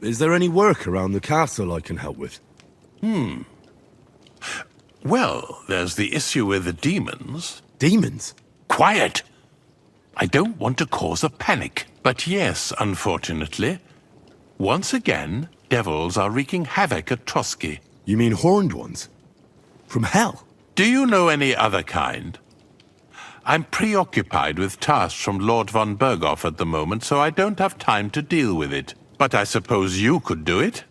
Is there any work around the castle I can help with? Well, there's the issue with the demons. Demons? Quiet! I don't want to cause a panic. But yes, unfortunately, once again, devils are wreaking havoc at Trosky. You mean horned ones? From hell? Do you know any other kind? I'm preoccupied with tasks from Lord von Berghoff at the moment, so I don't have time to deal with it. But I suppose you could do it?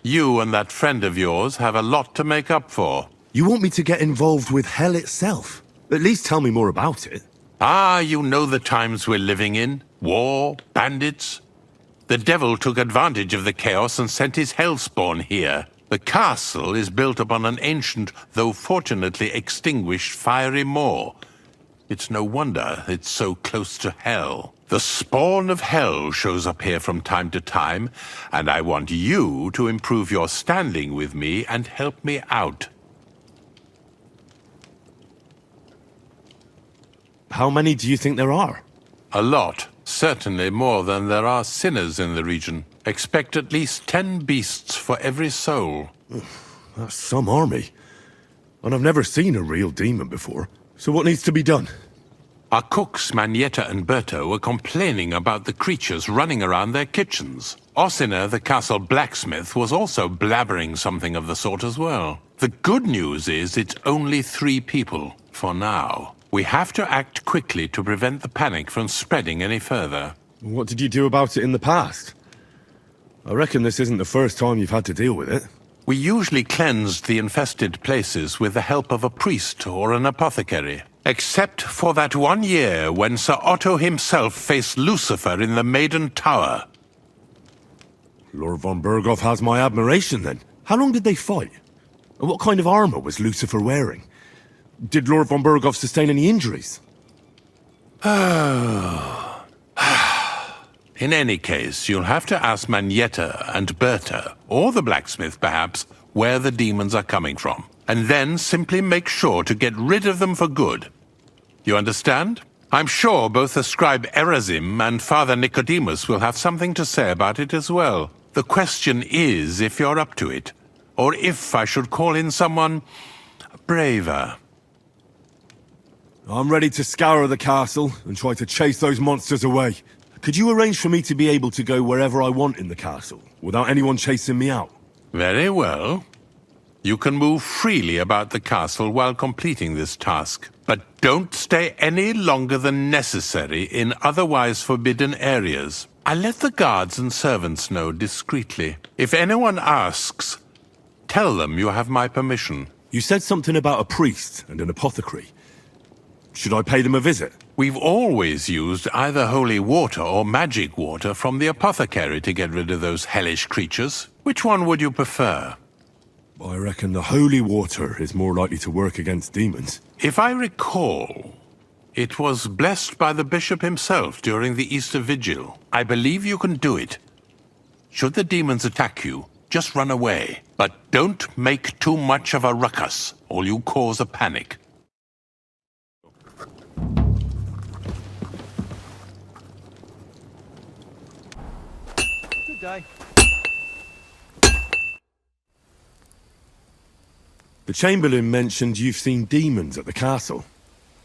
You and that friend of yours have a lot to make up for. You want me to get involved with hell itself? At least tell me more about it. Ah, you know the times we're living in. War, bandits. The devil took advantage of the chaos and sent his hellspawn here. The castle is built upon an ancient, though fortunately extinguished, fiery moor. It's no wonder it's so close to hell. The spawn of hell shows up here from time to time, and I want you to improve your standing with me and help me out. How many do you think there are? A lot. Certainly more than there are sinners in the region. Expect at least 10 beasts for every soul. That's some army. And I've never seen a real demon before. So what needs to be done? Our cooks, Manietta and Berto, were complaining about the creatures running around their kitchens. Ossina, the castle blacksmith, was also blabbering something of the sort as well. The good news is it's only 3 people, for now. We have to act quickly to prevent the panic from spreading any further. What did you do about it in the past? I reckon this isn't the first time you've had to deal with it. We usually cleansed the infested places with the help of a priest or an apothecary. Except for that one year when Sir Otto himself faced Lucifer in the Maiden Tower. Lord von Berghoff has my admiration then. How long did they fight? And what kind of armor was Lucifer wearing? Did Lord von Berghoff sustain any injuries? In any case, you'll have to ask Manietta and Berta, or the blacksmith perhaps, where the demons are coming from. And then simply make sure to get rid of them for good. You understand? I'm sure both the scribe Erazim and Father Nicodemus will have something to say about it as well. The question is if you're up to it, or if I should call in someone braver. I'm ready to scour the castle and try to chase those monsters away. Could you arrange for me to be able to go wherever I want in the castle, without anyone chasing me out? Very well. You can move freely about the castle while completing this task, but don't stay any longer than necessary in otherwise forbidden areas. I'll let the guards and servants know discreetly. If anyone asks, tell them you have my permission. You said something about a priest and an apothecary. Should I pay them a visit? We've always used either holy water or magic water from the apothecary to get rid of those hellish creatures. Which one would you prefer? I reckon the holy water is more likely to work against demons. If I recall, it was blessed by the bishop himself during the Easter Vigil. I believe you can do it. Should the demons attack you, just run away. But don't make too much of a ruckus, or you cause a panic. Good day. The Chamberlain mentioned you've seen demons at the castle.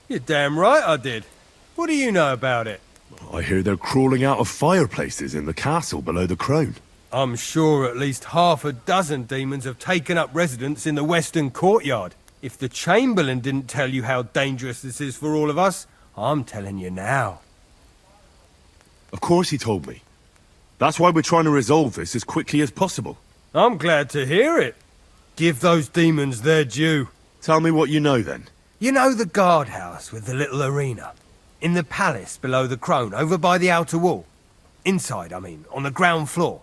You're damn right I did. What do you know about it? I hear they're crawling out of fireplaces in the castle below the Crone. I'm sure at least half a dozen demons have taken up residence in the western courtyard. If the Chamberlain didn't tell you how dangerous this is for all of us, I'm telling you now. Of course he told me. That's why we're trying to resolve this as quickly as possible. I'm glad to hear it. Give those demons their due. Tell me what you know then. You know the guardhouse with the little arena? In the palace below the Crone, over by the outer wall? Inside, I mean, on the ground floor.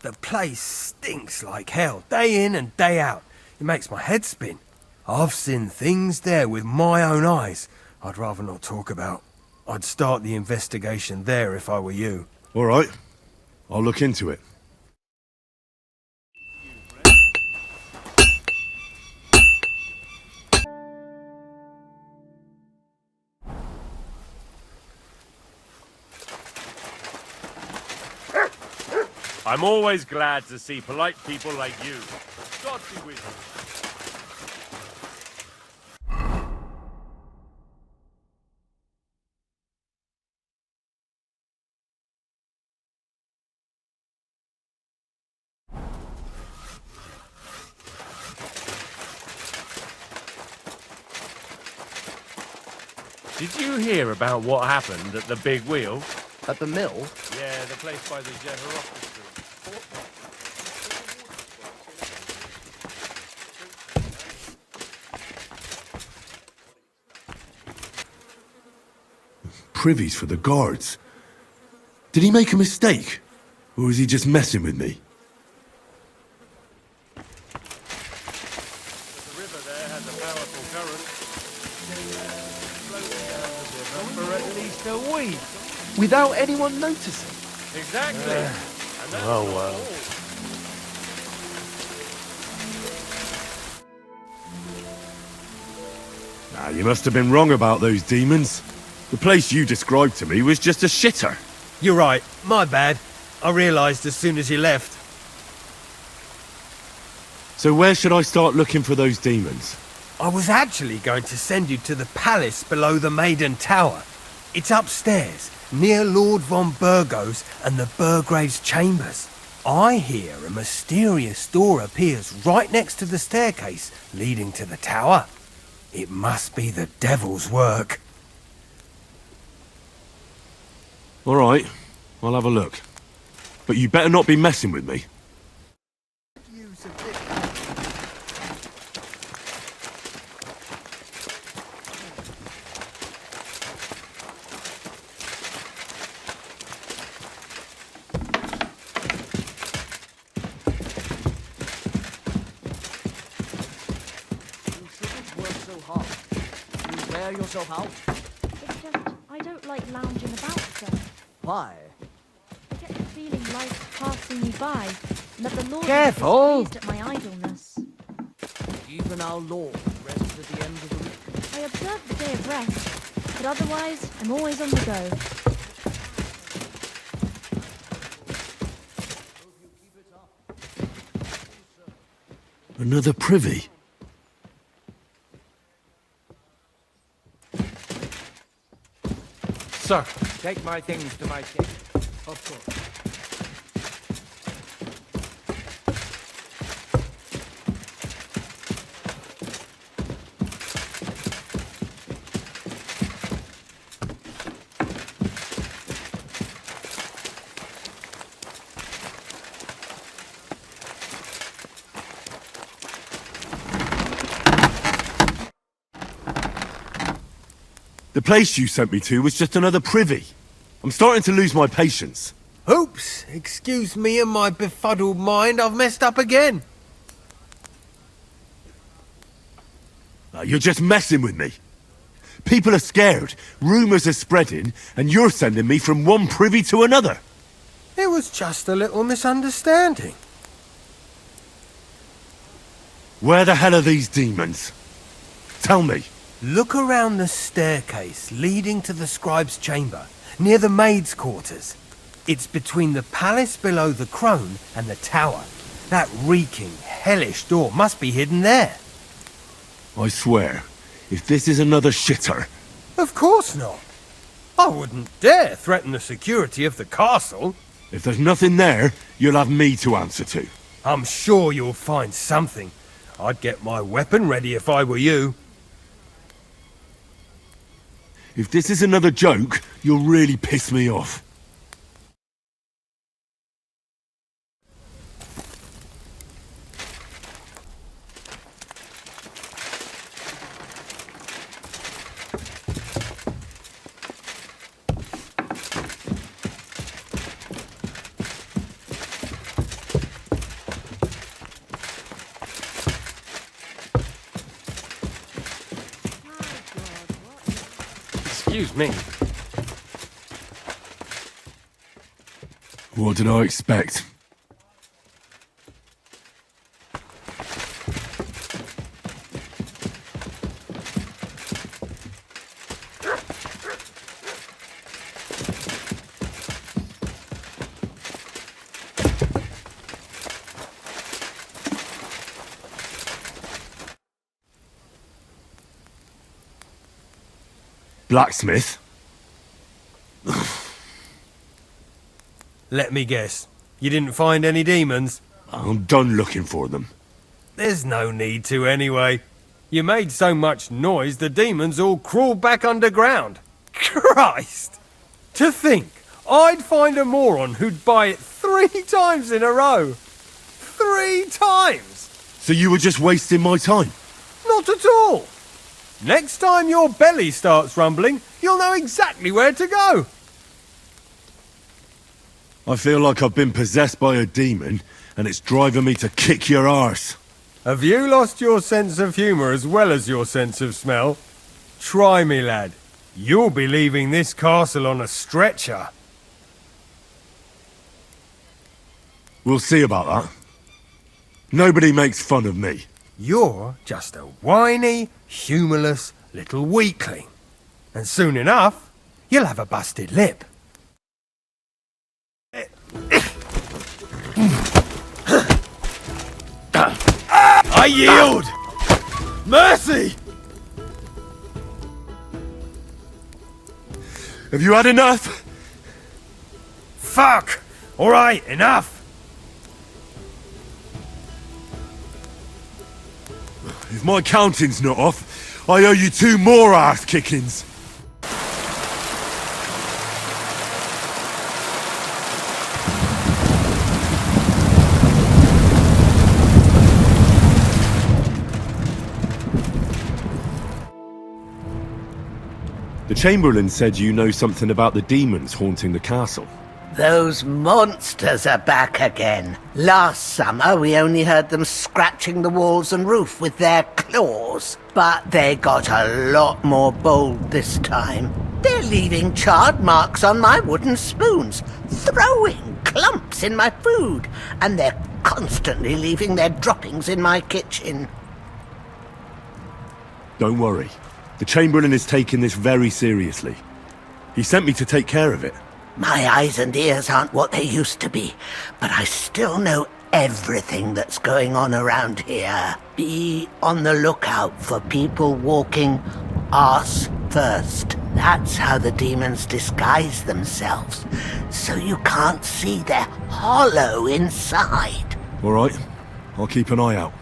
The place stinks like hell, day in and day out. It makes my head spin. I've seen things there with my own eyes I'd rather not talk about. I'd start the investigation there if I were you. All right. I'll look into it. I'm always glad to see polite people like you. God be with you. Did you hear about what happened at the Big Wheel? At the mill? Yeah, the place by the GeForce. Privies for the guards. Did he make a mistake? Or is he just messing with me? The river there has a powerful current. Floating down the river for at least a week. Without anyone noticing? Exactly. And that's Oh, not well. all. You must have been wrong about those demons. The place you described to me was just a shitter. You're right, my bad. I realised as soon as you left. So where should I start looking for those demons? I was actually going to send you to the palace below the Maiden Tower. It's upstairs, near Lord von Burgos and the Burgrave's chambers. I hear a mysterious door appears right next to the staircase leading to the tower. It must be the devil's work. All right, I'll have a look. But you better not be messing with me. Yourself out? It's just, I don't like lounging about, sir. Why? I get the feeling life's passing me by, and that the Lord Careful! is pleased at my idleness. Even our Lord rests at the end of the week. I observe the day of rest, but otherwise, I'm always on the go. Another privy? Sir, take my things to my king. Of course. The place you sent me to was just another privy. I'm starting to lose my patience. Oops, excuse me and my befuddled mind, I've messed up again. You're just messing with me. People are scared, rumours are spreading, and you're sending me from one privy to another. It was just a little misunderstanding. Where the hell are these demons? Tell me. Look around the staircase leading to the scribe's chamber, near the maid's quarters. It's between the palace below the crone and the tower. That reeking, hellish door must be hidden there. I swear, if this is another shitter... Of course not. I wouldn't dare threaten the security of the castle. If there's nothing there, you'll have me to answer to. I'm sure you'll find something. I'd get my weapon ready if I were you. If this is another joke, you'll really piss me off. Excuse me. What did I expect? Blacksmith? Let me guess. You didn't find any demons? I'm done looking for them. There's no need to anyway. You made so much noise the demons all crawled back underground. Christ! To think I'd find a moron who'd buy it 3 times in a row. 3 times! So you were just wasting my time? Not at all! Next time your belly starts rumbling, you'll know exactly where to go. I feel like I've been possessed by a demon, and it's driving me to kick your arse. Have you lost your sense of humour as well as your sense of smell? Try me, lad. You'll be leaving this castle on a stretcher. We'll see about that. Nobody makes fun of me. You're just a whiny, humourless little weakling. And soon enough, you'll have a busted lip. I yield! Mercy! Have you had enough? Fuck! Alright, enough! If my counting's not off, I owe you 2 more ass kickings. The Chamberlain said you know something about the demons haunting the castle. Those monsters are back again. Last summer, we only heard them scratching the walls and roof with their claws. But they got a lot more bold this time. They're leaving charred marks on my wooden spoons, throwing clumps in my food, and they're constantly leaving their droppings in my kitchen. Don't worry. The Chamberlain is taking this very seriously. He sent me to take care of it. My eyes and ears aren't what they used to be, but I still know everything that's going on around here. Be on the lookout for people walking arse first. That's how the demons disguise themselves, so you can't see their hollow inside. All right, I'll keep an eye out.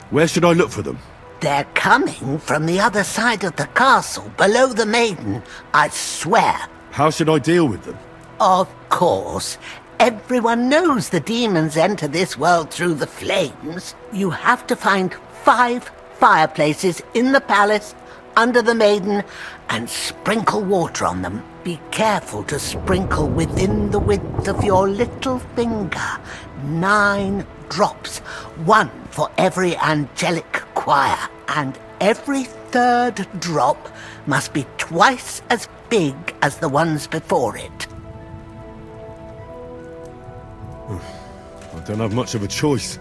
Where should I look for them? They're coming from the other side of the castle, below the maiden, I swear. How should I deal with them? Of course. Everyone knows the demons enter this world through the flames. You have to find 5 fireplaces in the palace, under the maiden, and sprinkle water on them. Be careful to sprinkle within the width of your little finger. 9 drops, 1 for every angelic choir, and every 3rd drop must be twice as big as the ones before it. I don't have much of a choice.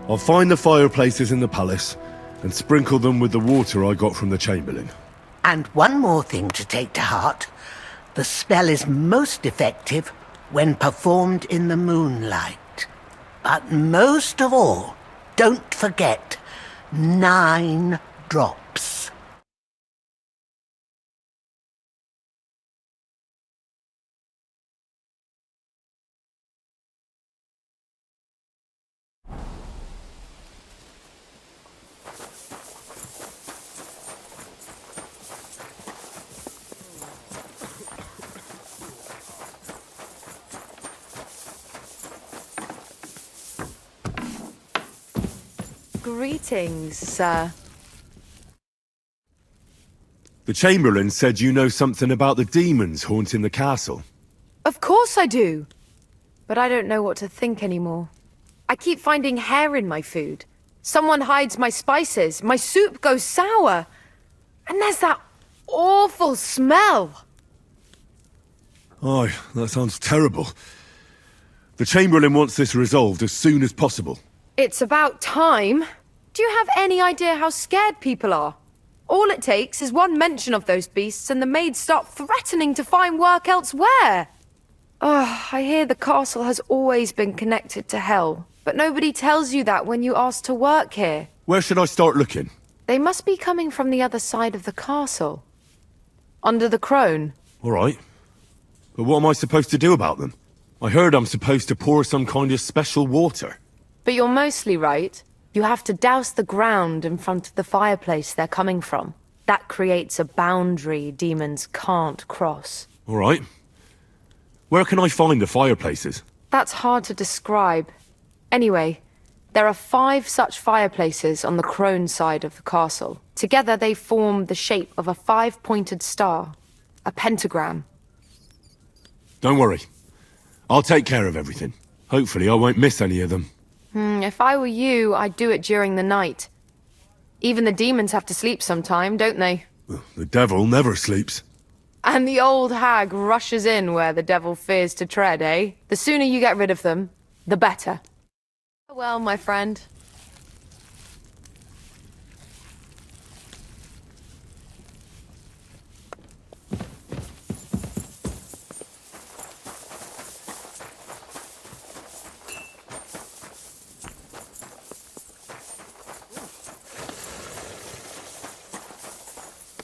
I'll find the fireplaces in the palace and sprinkle them with the water I got from the Chamberlain. And one more thing to take to heart. The spell is most effective when performed in the moonlight. But most of all, don't forget 9 drops. Greetings, sir. The Chamberlain said you know something about the demons haunting the castle. Of course I do. But I don't know what to think anymore. I keep finding hair in my food. Someone hides my spices. My soup goes sour. And there's that awful smell. Aye, that sounds terrible. The Chamberlain wants this resolved as soon as possible. It's about time. Do you have any idea how scared people are? All it takes is one mention of those beasts and the maids start threatening to find work elsewhere. I hear the castle has always been connected to hell, but nobody tells you that when you ask to work here. Where should I start looking? They must be coming from the other side of the castle. Under the crone. All right. But what am I supposed to do about them? I heard I'm supposed to pour some kind of special water. But you're mostly right. You have to douse the ground in front of the fireplace they're coming from. That creates a boundary demons can't cross. All right. Where can I find the fireplaces? That's hard to describe. Anyway, there are 5 such fireplaces on the crone side of the castle. Together they form the shape of a 5-pointed star. A pentagram. Don't worry. I'll take care of everything. Hopefully I won't miss any of them. If I were you, I'd do it during the night. Even the demons have to sleep sometime, don't they? The devil never sleeps. And the old hag rushes in where the devil fears to tread, eh? The sooner you get rid of them, the better. Well, my friend.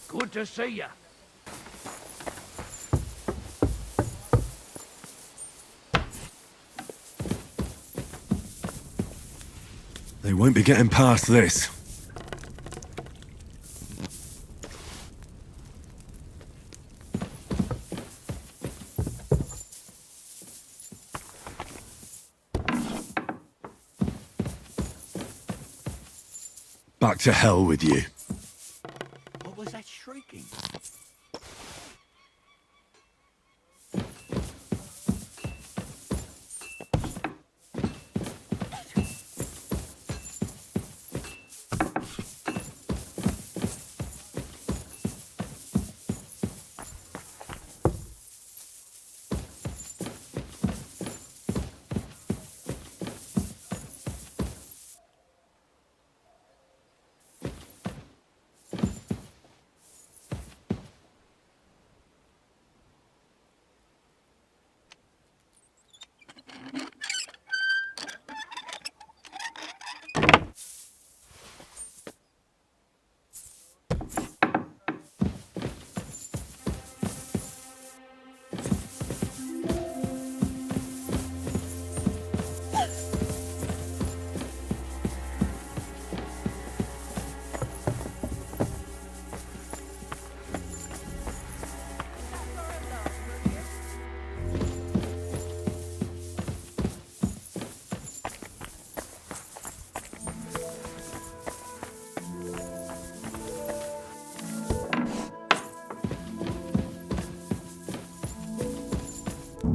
Good to see you. They won't be getting past this. Back to hell with you. What was that shrieking?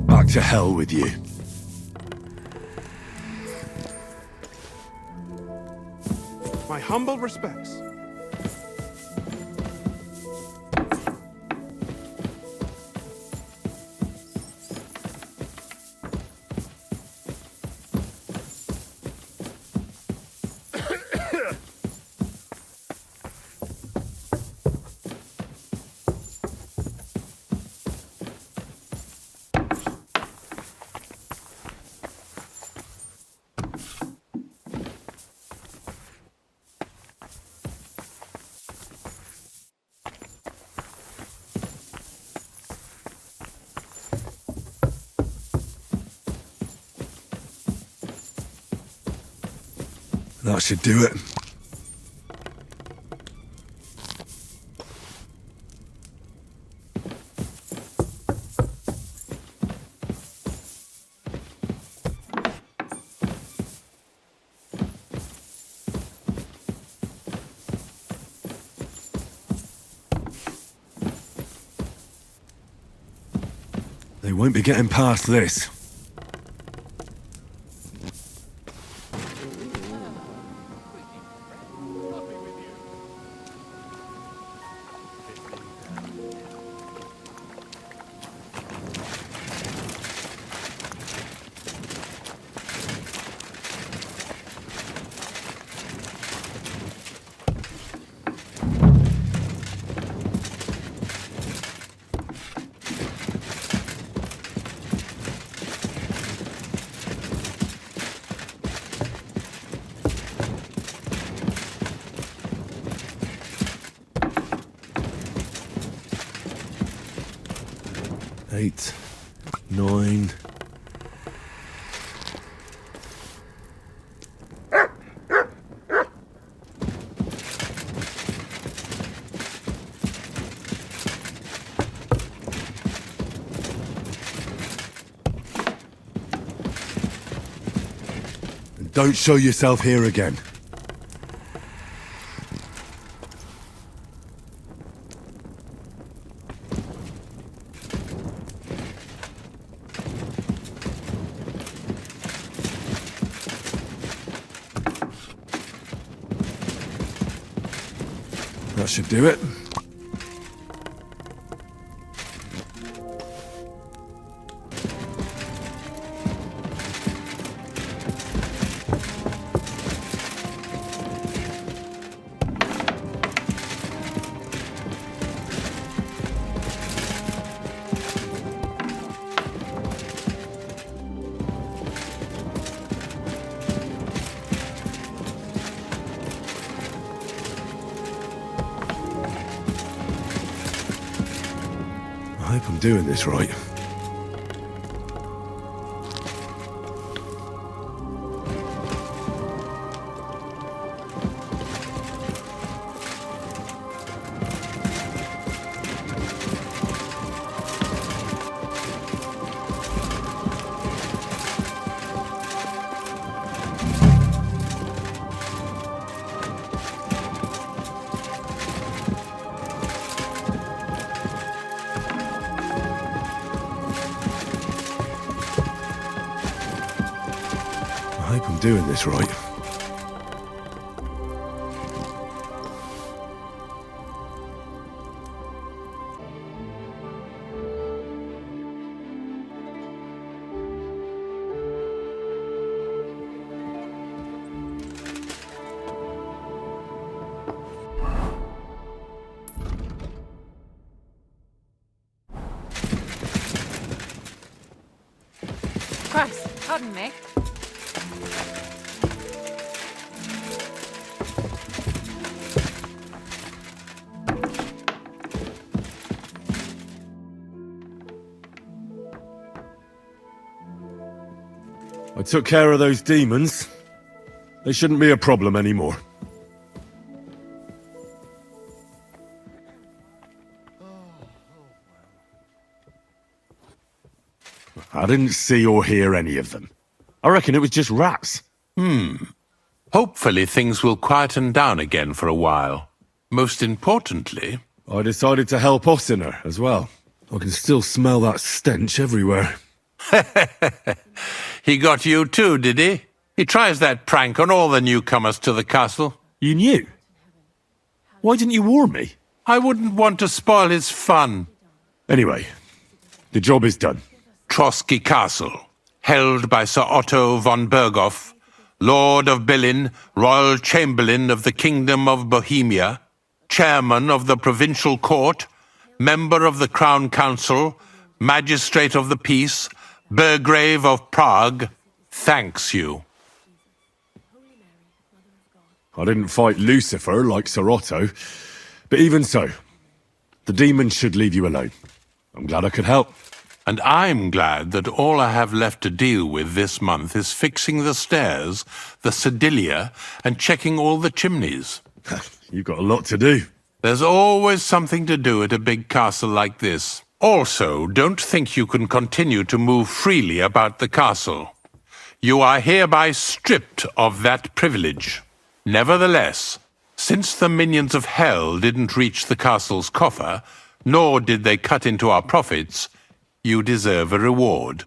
Back to hell with you. My humble respects. That should do it. They won't be getting past this. 8, 9... Don't show yourself here again. That should do it. I hope I'm doing this right. I hope I'm doing this right. Christ, pardon me. I took care of those demons. They shouldn't be a problem anymore. I didn't see or hear any of them. I reckon it was just rats. Hopefully things will quieten down again for a while. Most importantly... I decided to help Ossiner as well. I can still smell that stench everywhere. He got you too, did he? He tries that prank on all the newcomers to the castle. You knew? Why didn't you warn me? I wouldn't want to spoil his fun. Anyway, the job is done. Trosky Castle, held by Sir Otto von Berghoff, Lord of Billin, Royal Chamberlain of the Kingdom of Bohemia, Chairman of the Provincial Court, Member of the Crown Council, Magistrate of the Peace, Burgrave of Prague, thanks you. I didn't fight Lucifer like Sir Otto, but even so, the demons should leave you alone. I'm glad I could help. And I'm glad that all I have left to deal with this month is fixing the stairs, the sedilia, and checking all the chimneys. You've got a lot to do. There's always something to do at a big castle like this. Also, don't think you can continue to move freely about the castle. You are hereby stripped of that privilege. Nevertheless, since the minions of hell didn't reach the castle's coffer, nor did they cut into our profits, you deserve a reward.